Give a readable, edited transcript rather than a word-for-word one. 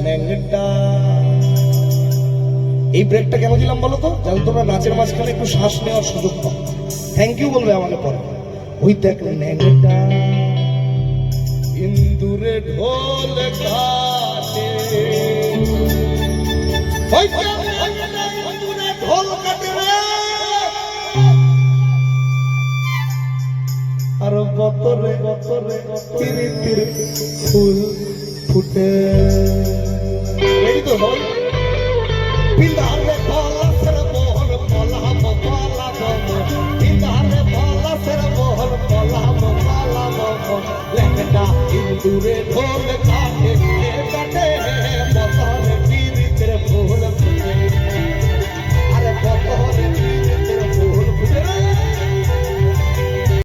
ন্যাংটা। এই ব্রেকটা কেন দিলাম বলো তো, যাতে তোমরা নাচের মাঝখানে একটু শ্বাস নেওয়ার সুযোগ পাও। থ্যাংক ইউ বলবে আমাকে পরে। ওই দেখ ন্যাংটা ইন্দুরে ঢোল কাটে, ওই ইন্দুরে ঢোল কাটে রে, আর বতরে বতরে তিরি তিরি ফুল ফুটে। রেডি তো সবাই? পিন্দারে পলাশের বহল পলাম পলাম, পিন্দারে পলাশের বহল পলাম পলাম, লেখটা ইন্দুরে ঢোল